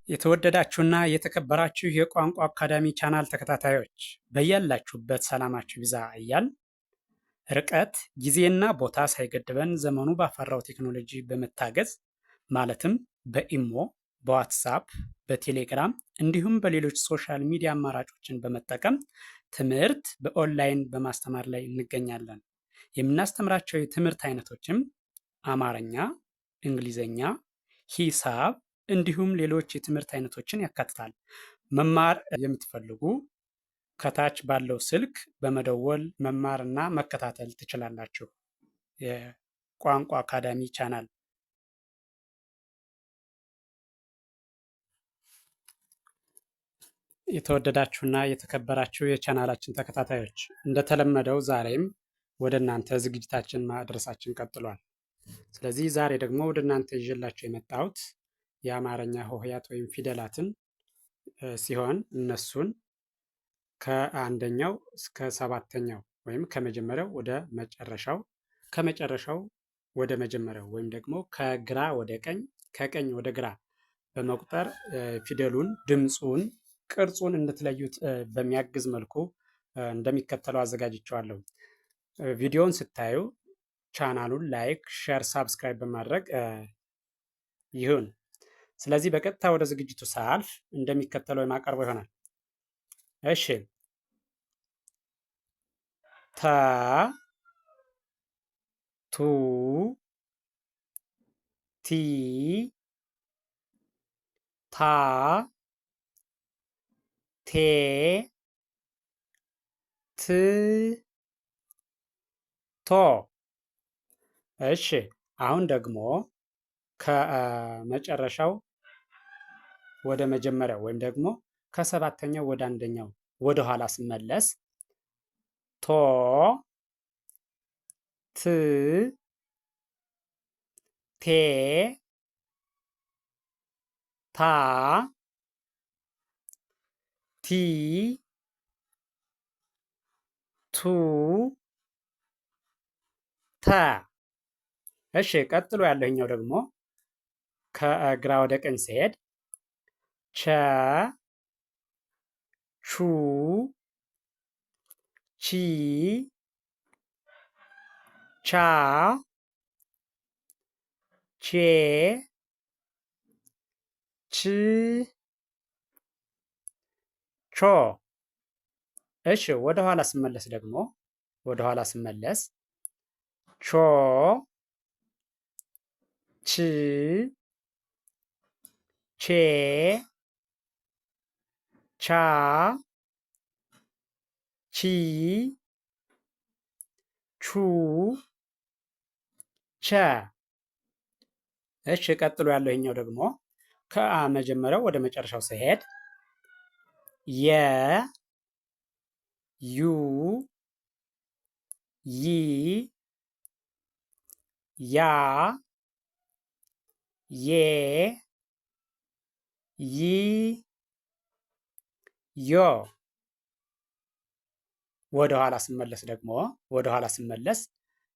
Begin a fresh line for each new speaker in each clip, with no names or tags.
የተወደዳችሁና የተከበራችሁ የቋንቋ አካዳሚ ቻናል ተከታታዮች በያላችሁበት ሰላማችሁ ይብዛ እያል ርቀት ጊዜና ቦታ ሳይገድበን ዘመኑ ባፈራው ቴክኖሎጂ በመታገዝ ማለትም በኢሞ፣ በዋትሳፕ፣ በቴሌግራም እንዲሁም በሌሎች ሶሻል ሚዲያ አማራጮችን በመጠቀም ትምህርት በኦንላይን በማስተማር ላይ እንገኛለን። የምናስተምራቸው የትምህርት አይነቶችም አማርኛ፣ እንግሊዘኛ፣ ሂሳብ እንዲሁም ሌሎች የትምህርት አይነቶችን ያካትታል። መማር የምትፈልጉ ከታች ባለው ስልክ በመደወል መማርና መከታተል ትችላላችሁ። የቋንቋ አካዳሚ ቻናል የተወደዳችሁና የተከበራችሁ የቻናላችን ተከታታዮች እንደተለመደው ዛሬም ወደ እናንተ ዝግጅታችን ማድረሳችን ቀጥሏል። ስለዚህ ዛሬ ደግሞ ወደ እናንተ ይዤላችሁ የመጣሁት የአማርኛ ሆሄያት ወይም ፊደላትን ሲሆን እነሱን ከአንደኛው እስከ ሰባተኛው ወይም ከመጀመሪያው ወደ መጨረሻው ከመጨረሻው ወደ መጀመሪያው ወይም ደግሞ ከግራ ወደ ቀኝ ከቀኝ ወደ ግራ በመቁጠር ፊደሉን፣ ድምፁን፣ ቅርጹን እንድትለዩት በሚያግዝ መልኩ እንደሚከተለው አዘጋጅቼዋለሁ። ቪዲዮውን ስታዩ ቻናሉን ላይክ፣ ሼር፣ ሳብስክራይብ በማድረግ ይሁን። ስለዚህ በቀጥታ ወደ ዝግጅቱ ሳልፍ እንደሚከተለው የማቀርበው ይሆናል። እሺ ተ ቱ ቲ ታ ቴ ት ቶ። እሺ አሁን ደግሞ ከመጨረሻው ወደ መጀመሪያው ወይም ደግሞ ከሰባተኛው ወደ አንደኛው ወደ ኋላ ስመለስ ቶ ት ቴ ታ ቲ ቱ ተ። እሺ ቀጥሎ ያለኛው ደግሞ ከግራ ወደ ቀኝ ሲሄድ ቸ ቹ ቺ ቻ ቼ ች ቾ። እሺ ወደ ኋላ ስመለስ ደግሞ ቾ ች ቼ ቻ ቺ ቹ ቸ። እሺ ቀጥሎ ያለው ይሄኛው ደግሞ ከመጀመሪያው ወደ መጨረሻው ሲሄድ የ ዩ ይ ያ ዬ ይ ዮ። ወደ ኋላ ስመለስ ደግሞ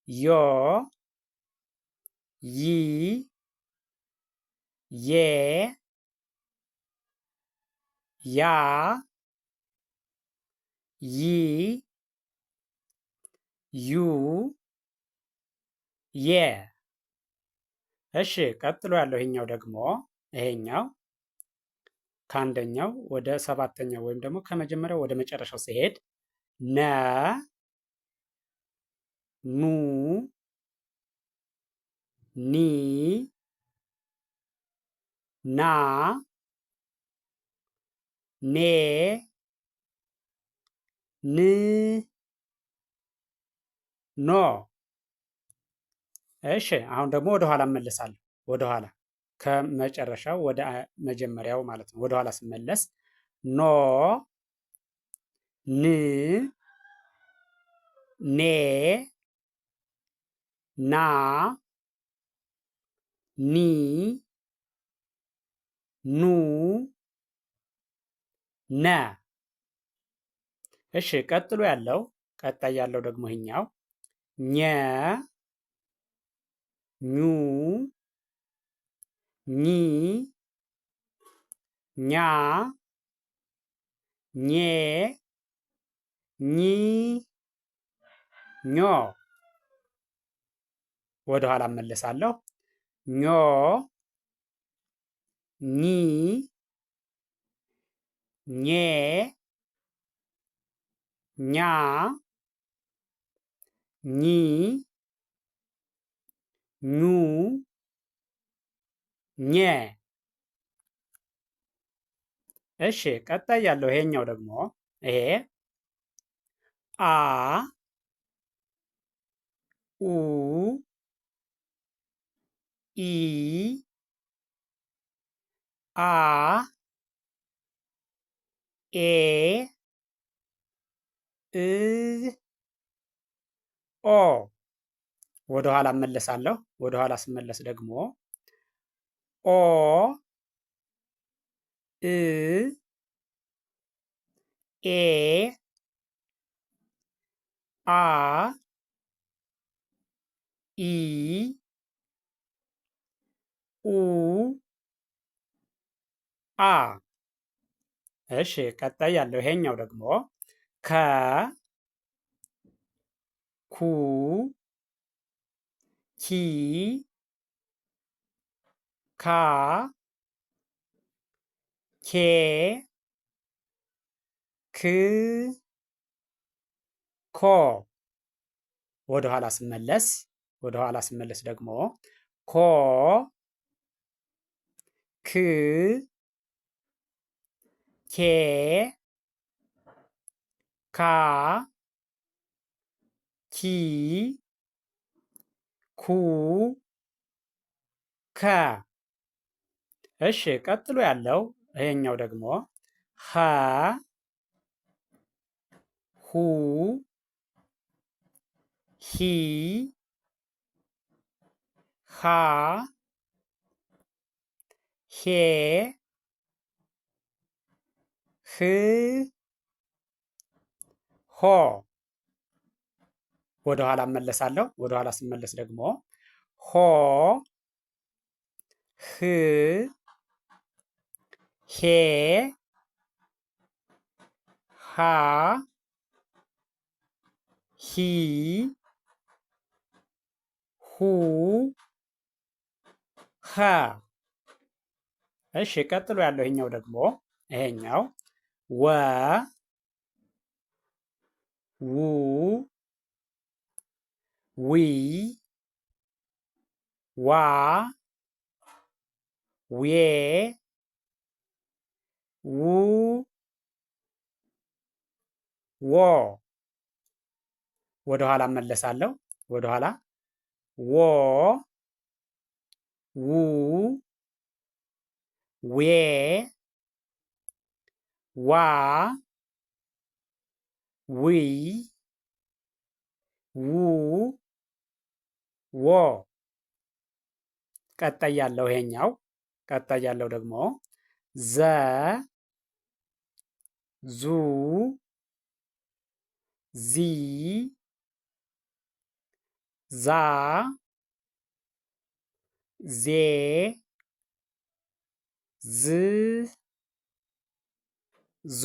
ዮ ይ ዬ ያ ይ ዩ የ። እሺ ቀጥሎ ያለው ይሄኛው ደግሞ ከአንደኛው ወደ ሰባተኛው ወይም ደግሞ ከመጀመሪያው ወደ መጨረሻው ሲሄድ ነ ኑ ኒ ና ኔ ን ኖ። እሺ አሁን ደግሞ ወደ ኋላ እመለሳለሁ። ወደ ኋላ ከመጨረሻው ወደ መጀመሪያው ማለት ነው። ወደ ኋላ ስመለስ ኖ ን ኔ ና ኒ ኑ ነ። እሺ ቀጣይ ያለው ደግሞ ይሄኛው ኘ ኙ ኚ ኛ ኜ ኚ ኞ። ወደ ኋላ እመለሳለሁ። ኞ ኚ ኜ ኛ ኚ ኙ ኘ። እሺ ቀጣይ ያለው ይሄኛው ደግሞ ይሄ አ ኡ ኢ አ ኤ እ ኦ። ወደ ኋላ እመለሳለሁ። ወደ ኋላ ስመለስ ደግሞ ኦ እ ኤ አ ኢ ኡ አ። እሺ ቀጣይ ያለው ይሄኛው ደግሞ ከ ኩ ኪ ካ ኬ ክ ኮ። ወደ ኋላ ስመለስ ደግሞ ኮ ክ ኬ ካ ኪ ኩ ከ። እሺ ቀጥሎ ያለው ይሄኛው ደግሞ ሀ ሁ ሂ ሃ ሄ ህ ሆ። ወደ ኋላ እመለሳለሁ። ወደ ኋላ ስመለስ ደግሞ ሆ ህ ሄ ሃ ሂ ሁ ሀ። እሺ ቀጥሎ ያለው ይሄኛው ደግሞ ይሄኛው ወ ው ዊ ዋ ዌ ው ዎ። ወደ ኋላ እመለሳለሁ። ወደ ኋላ ዎ ው ዌ ዋ ዊ ው ዎ። ቀጣይ ያለው ደግሞ ዘ ዙ ዚ ዛ ዜ ዝ ዞ።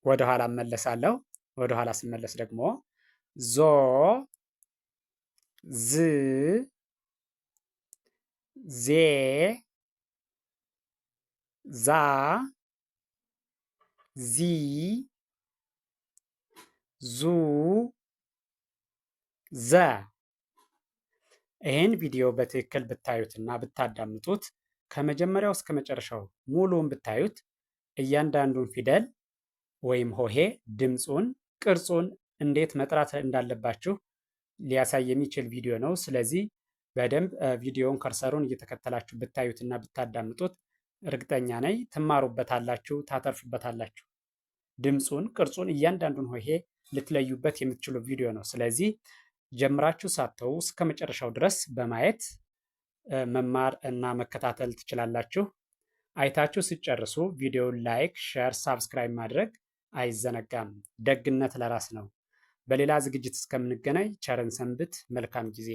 ወደ ኋላ እመለሳለሁ። ወደ ኋላ ስመለስ ደግሞ ዞ ዝ ዜ ዛ ዚ ዙ ዘ። ይህን ቪዲዮ በትክክል ብታዩትና ብታዳምጡት ከመጀመሪያው እስከ መጨረሻው ሙሉውን ብታዩት እያንዳንዱን ፊደል ወይም ሆሄ ድምፁን፣ ቅርጹን እንዴት መጥራት እንዳለባችሁ ሊያሳይ የሚችል ቪዲዮ ነው። ስለዚህ በደንብ ቪዲዮውን ከርሰሩን እየተከተላችሁ ብታዩትና ብታዳምጡት እርግጠኛ ነኝ ትማሩበታላችሁ፣ ታተርፉበታላችሁ። ድምፁን፣ ቅርጹን፣ እያንዳንዱን ሆሄ ልትለዩበት የምትችሉ ቪዲዮ ነው። ስለዚህ ጀምራችሁ ሳትተው እስከ መጨረሻው ድረስ በማየት መማር እና መከታተል ትችላላችሁ። አይታችሁ ሲጨርሱ ቪዲዮውን ላይክ፣ ሼር፣ ሳብስክራይብ ማድረግ አይዘነጋም። ደግነት ለራስ ነው። በሌላ ዝግጅት እስከምንገናኝ ቸርን ሰንብት። መልካም ጊዜ